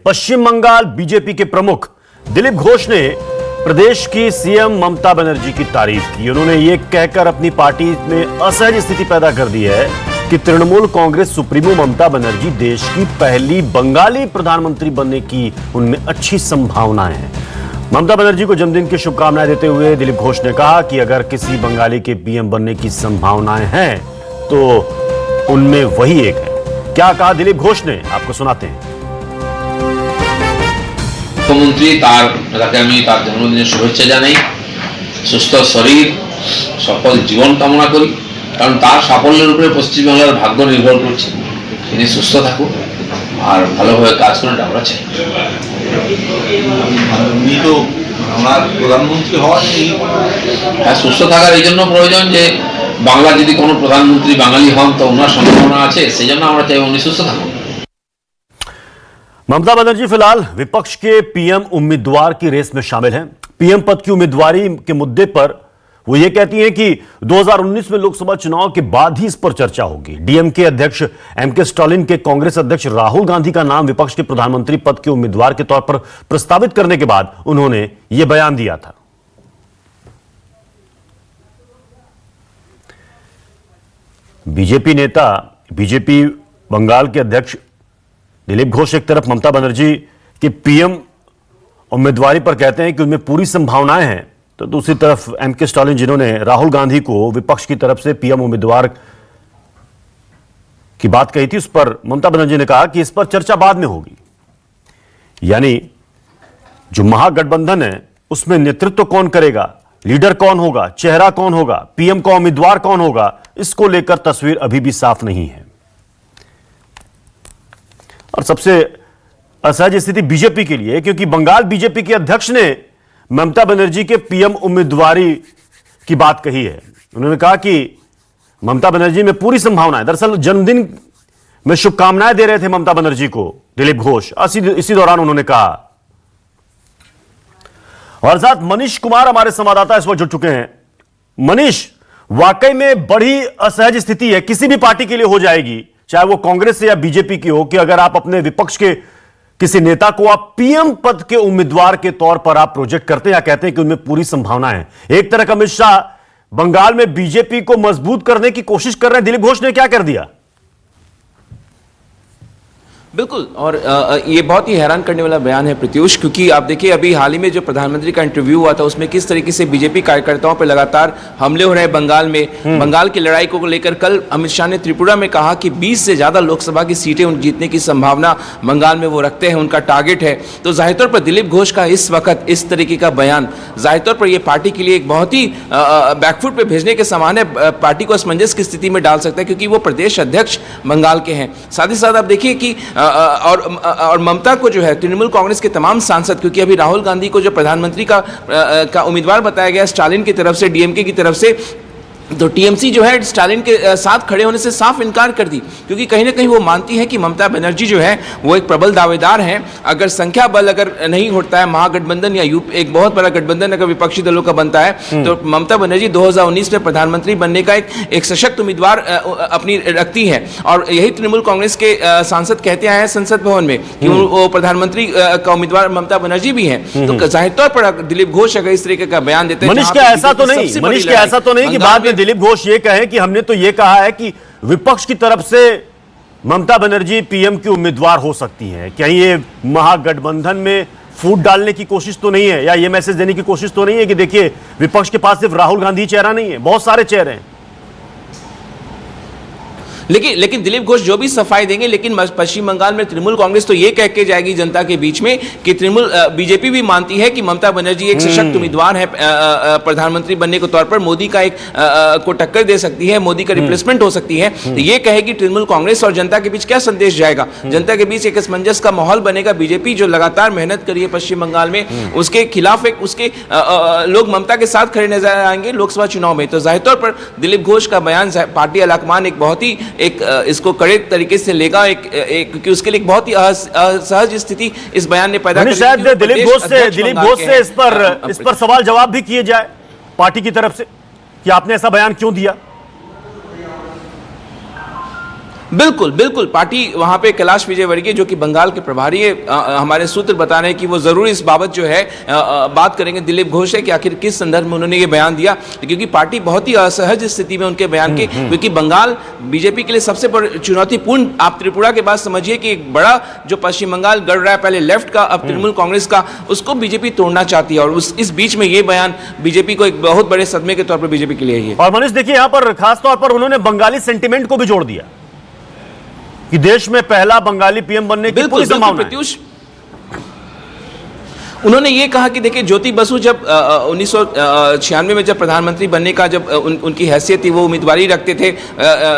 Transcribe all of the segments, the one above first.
पश्चिम Bengal BJP के प्रमुख दिलीप घोष ने प्रदेश की सीएम ममता बनर्जी की तारीफ की। उन्होंने ये कहकर अपनी पार्टी में असहज स्थिति पैदा कर दी है कि तृणमूल कांग्रेस सुप्रीमो ममता बनर्जी देश की पहली बंगाली प्रधानमंत्री बनने की उनमें अच्छी संभावनाएं हैं। ममता बनर्जी को जन्मदिन की शुभकामनाएं देते हुए दिलीप घोष ने कहा कि अगर किसी बंगाली के पीएम बनने की संभावनाएं हैं तो उनमें वही एक है। क्या कहा दिलीप घोष ने, आपको सुनाते हैं। मुख्यमंत्री তাকে আমি তার জন্মদিনের শুভেচ্ছা জানাই, সুস্থ শরীর সফল জীবন কামনা করি, কারণ তার সাফল্যের উপরে পশ্চিমবাংলার ভাগ্য নির্ভর করছে। তিনি সুস্থ থাকুন আর ভালোভাবে কাজ করুন, আমরা চাই। উনি তো আমার প্রধানমন্ত্রী হওয়ার হ্যাঁ, সুস্থ থাকার এই জন্য প্রয়োজন যে বাংলা যদি কোনো প্রধানমন্ত্রী বাঙালি হন তো ওনার সম্ভাবনা আছে, সেই জন্য আমরা চাই উনি সুস্থ থাকুন। ममता बनर्जी फिलहाल विपक्ष के पीएम उम्मीदवार की रेस में शामिल हैं। पीएम पद की उम्मीदवारी के मुद्दे पर वो ये कहती हैं कि 2019 में लोकसभा चुनाव के बाद ही इस पर चर्चा होगी। डीएमके अध्यक्ष एमके स्टालिन के कांग्रेस अध्यक्ष राहुल गांधी का नाम विपक्ष के प्रधानमंत्री पद के उम्मीदवार के तौर पर प्रस्तावित करने के बाद उन्होंने यह बयान दिया था। बीजेपी नेता, बीजेपी बंगाल के अध्यक्ष दिलीप घोष एक तरफ ममता बनर्जी के पीएम उम्मीदवारी पर कहते हैं कि उनमें पूरी संभावनाएं हैं, तो दूसरी तरफ एमके स्टालिन जिन्होंने राहुल गांधी को विपक्ष की तरफ से पीएम उम्मीदवार की बात कही थी, उस पर ममता बनर्जी ने कहा कि इस पर चर्चा बाद में होगी। यानी जो महागठबंधन है उसमें नेतृत्व कौन करेगा, लीडर कौन होगा, चेहरा कौन होगा, पीएम का उम्मीदवार कौन होगा, इसको लेकर तस्वीर अभी भी साफ नहीं है। और सबसे असहज स्थिति बीजेपी के लिए, क्योंकि बंगाल बीजेपी के अध्यक्ष ने ममता बनर्जी के पीएम उम्मीदवारी की बात कही है। उन्होंने कहा कि ममता बनर्जी में पूरी संभावना है। दरअसल जन्मदिन में शुभकामनाएं दे रहे थे ममता बनर्जी को दिलीप घोष, इसी दौरान उन्होंने कहा। और साथ मनीष कुमार हमारे संवाददाता इस वक्त जुड़ चुके हैं। मनीष, वाकई में बड़ी असहज स्थिति है, किसी भी पार्टी के लिए हो जाएगी, चाहे वो कांग्रेस से या बीजेपी की हो, कि अगर आप अपने विपक्ष के किसी नेता को आप पीएम पद के उम्मीदवार के तौर पर आप प्रोजेक्ट करते हैं या कहते हैं कि उनमें पूरी संभावना है। एक तरह का अमित शाह बंगाल में बीजेपी को मजबूत करने की कोशिश कर रहे हैं, दिलीप घोष ने क्या कर दिया? बिल्कुल, और ये बहुत ही हैरान करने वाला बयान है प्रत्युष, क्योंकि आप देखिए अभी हाल ही में जो प्रधानमंत्री का इंटरव्यू हुआ था उसमें किस तरीके से बीजेपी कार्यकर्ताओं पर लगातार हमले हो रहे हैं बंगाल में। बंगाल की लड़ाई को लेकर कल अमित शाह ने त्रिपुरा में कहा कि 20 से ज़्यादा लोकसभा की सीटें जीतने की संभावना बंगाल में वो रखते हैं, उनका टारगेट है। तो जाहिर तौर पर दिलीप घोष का इस वक्त इस तरीके का बयान जाहिर तौर पर यह पार्टी के लिए एक बहुत ही बैकफुट पर भेजने के समान है, पार्टी को असमंजस की स्थिति में डाल सकता है, क्योंकि वो प्रदेश अध्यक्ष बंगाल के हैं। साथ ही साथ आप देखिए कि और ममता को जो है तृणमूल कांग्रेस के तमाम सांसद, क्योंकि अभी राहुल गांधी को जो प्रधानमंत्री का उम्मीदवार बताया गया स्टालिन की तरफ से, डीएमके की तरफ से, तो टीएमसी जो है स्टालिन के साथ खड़े होने से साफ इनकार कर दी, क्योंकि कहीं ना कहीं वो मानती है कि ममता बनर्जी जो है वो एक प्रबल दावेदार हैं। अगर संख्या बल अगर नहीं होता है, महागठबंधन या एक बहुत बड़ा गठबंधन अगर विपक्षी दलों का बनता है, तो ममता बनर्जी 2019 में प्रधानमंत्री बनने का एक सशक्त उम्मीदवार अपनी रखती है। और यही तृणमूल कांग्रेस के सांसद कहते आए हैं संसद भवन में कि वो प्रधानमंत्री का उम्मीदवार ममता बनर्जी भी है। तो जाहिर तौर पर दिलीप घोष अगर इस तरीके का बयान देते हैं, मनीष क्या ऐसा तो नहीं कि बाद में दिलीप घोष ये कहे कि हमने तो ये कहा है कि विपक्ष की तरफ से ममता बनर्जी पीएम की उम्मीदवार हो सकती हैं? कहीं ये महागठबंधन में फूट डालने की कोशिश तो नहीं है, या ये मैसेज देने की कोशिश तो नहीं है कि देखिए विपक्ष के पास सिर्फ राहुल गांधी चेहरा नहीं है, बहुत सारे चेहरे हैं? लेकिन दिलीप घोष जो भी सफाई देंगे, लेकिन पश्चिम बंगाल में तृणमूल कांग्रेस तो ये कह के जाएगी जनता के बीच में कि बीजेपी भी मानती है कि ममता बनर्जी एक सशक्त उम्मीदवार है प्रधानमंत्री बनने के तौर पर, मोदी का को टक्कर दे सकती है, मोदी का रिप्लेसमेंट हो सकती है। तो ये कहेगी तृणमूल कांग्रेस, और जनता के बीच क्या संदेश जाएगा? जनता के बीच एक असमंजस का माहौल बनेगा। बीजेपी जो लगातार मेहनत करी है पश्चिम बंगाल में, उसके खिलाफ उसके लोग ममता के साथ खड़े नजर आएंगे लोकसभा चुनाव में। तो जाहिर तौर पर दिलीप घोष का बयान पार्टी आलाकमान एक बहुत ही इसको कड़े तरीके से लेगा, क्योंकि उसके लिए एक बहुत ही असहज स्थिति इस बयान ने पैदा की। शायद दिलीप घोष से इस पर सवाल जवाब भी किए जाए पार्टी की तरफ से कि आपने ऐसा बयान क्यों दिया। बिल्कुल बिल्कुल, पार्टी वहां पे कैलाश विजयवर्गीय जो कि बंगाल के प्रभारी है, हमारे सूत्र बता रहे हैं कि वो जरूर इस बाबत जो है बात करेंगे दिलीप घोष से कि आखिर किस संदर्भ में उन्होंने ये बयान दिया, क्योंकि पार्टी बहुत ही असहज स्थिति में उनके बयान के, क्योंकि बंगाल बीजेपी के लिए सबसे बड़ी चुनौतीपूर्ण, आप त्रिपुरा के बाद समझिए कि एक बड़ा जो पश्चिम बंगाल गढ़ रहा है पहले लेफ्ट का, अब तृणमूल कांग्रेस का, उसको बीजेपी तोड़ना चाहती है, और इस बीच में ये बयान बीजेपी को एक बहुत बड़े सदमे के तौर पर बीजेपी के लिए है। और मनीष देखिए, यहां पर खासतौर पर उन्होंने बंगाली सेंटिमेंट को भी जोड़ दिया कि देश में पहला बंगाली पीएम बनने की पूरी संभावना है। प्रत्युष, उन्होंने ये कहा कि देखिए ज्योति बसु जब 1996 में जब प्रधानमंत्री बनने का जब उनकी हैसियत थी, वो उम्मीदवारी रखते थे,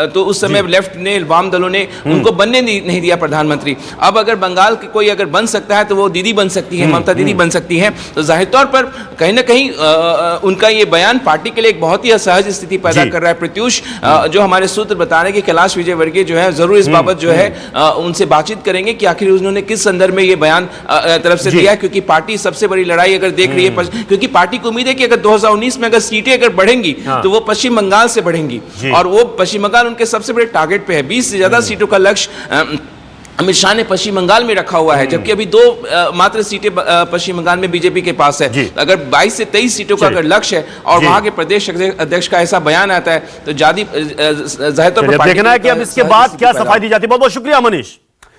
तो उस समय लेफ्ट ने, वाम दलों ने उनको बनने नहीं दिया प्रधानमंत्री। अब अगर बंगाल की कोई अगर बन सकता है तो वो दीदी बन सकती है, ममता दीदी बन सकती है। तो जाहिर तौर पर कहीं ना कहीं उनका ये बयान पार्टी के लिए एक बहुत ही असहज स्थिति पैदा कर रहा है। प्रत्युष, जो हमारे सूत्र बता रहे हैं कि कैलाश विजयवर्गीय जो है जरूर इस बाबत जो है उनसे बातचीत करेंगे कि आखिर उन्होंने किस संदर्भ में ये बयान तरफ से दिया है, क्योंकि पार्टी सबसे बड़ी लड़ाई अगर देख रही है, क्योंकि पार्टी को उम्मीद है कि अगर 2019 में अगर सीटें अगर बढ़ेंगी तो वो पश्चिम बंगाल से बढ़ेंगी, और वो पश्चिम बंगाल उनके सबसे बड़े टारगेट पे है। 20 से ज्यादा सीटों का लक्ष्य अमित शाह ने पश्चिम बंगाल में रखा हुआ है, जबकि अभी 2 मात्र सीटें पश्चिम बंगाल में बीजेपी के पास है। अगर 22 से 23 सीटों का अगर लक्ष्य है और वहां के प्रदेश अध्यक्ष का ऐसा बयान आता है तो जाहिर तौर पर देखना है कि अब इसके बाद क्या सफाई दी जाती है। बहुत बहुत शुक्रिया मनीष।